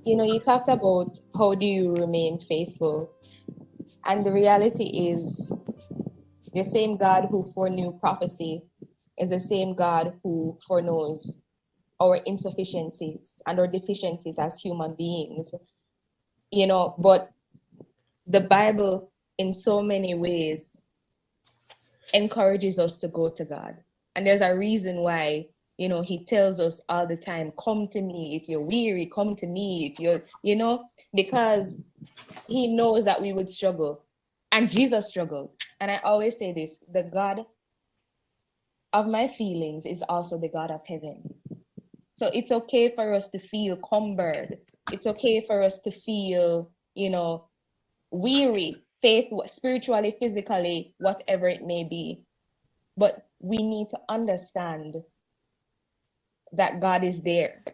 You talked about how do you remain faithful, and the reality is the same God who foreknew prophecy is the same God who foreknows our insufficiencies and our deficiencies as human beings. But the Bible in so many ways encourages us to go to God. And there's a reason why, he tells us all the time, come to me if you're weary, come to me if because he knows that we would struggle. And Jesus struggled. And I always say this, the God of my feelings is also the God of heaven. So it's okay for us to feel cumbered. It's okay for us to feel, weary, faith, spiritually, physically, whatever it may be. But we need to understand that God is there.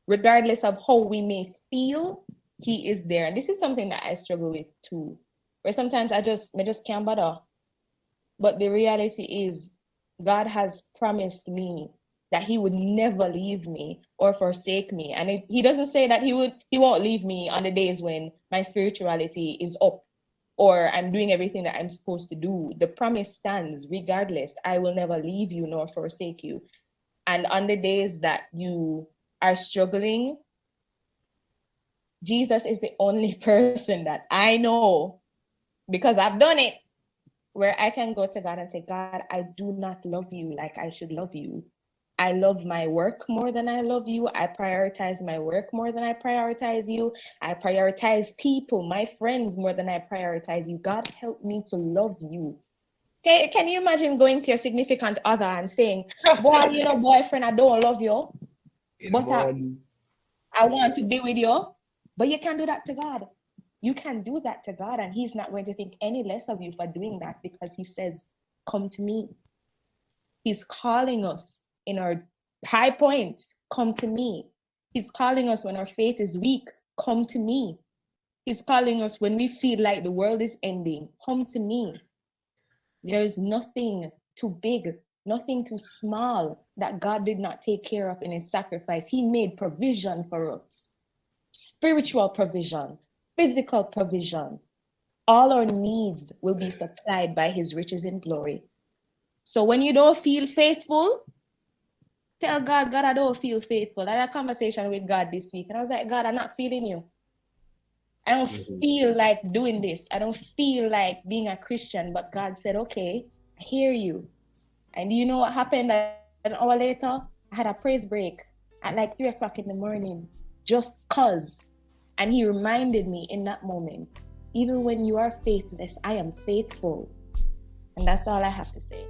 Regardless of how we may feel, he is there. And this is something that I struggle with too. Where sometimes I just can't bother. But the reality is, God has promised me that he would never leave me or forsake me. And he doesn't say that he won't leave me on the days when my spirituality is up or I'm doing everything that I'm supposed to do. The promise stands regardless. I will never leave you nor forsake you. And on the days that you are struggling, Jesus is the only person that I know, because I've done it, where I can go to God and say, God, I do not love you like I should love you. I love my work more than I love you. I prioritize my work more than I prioritize you. I prioritize people, my friends, more than I prioritize you. God, help me to love you. Okay, can you imagine going to your significant other and saying, boy, boyfriend, I don't love you, but I want to be with you. But you can't do that to God. You can do that to God, and he's not going to think any less of you for doing that, because he says, come to me. He's calling us in our high points, come to me. He's calling us when our faith is weak, come to me. He's calling us when we feel like the world is ending, come to me. There's nothing too big, nothing too small that God did not take care of in his sacrifice. He made provision for us, spiritual provision, physical provision. All our needs will be supplied by his riches in glory. So when you don't feel faithful, tell God, God, I don't feel faithful. I had a conversation with God this week, and I was like, God, I'm not feeling you. I don't feel like doing this. I don't feel like being a Christian. But God said, okay, I hear you. And you know what happened? An hour later, I had a praise break at like 3:00 in the morning, just cause. And he reminded me in that moment, even when you are faithless, I am faithful. And that's all I have to say.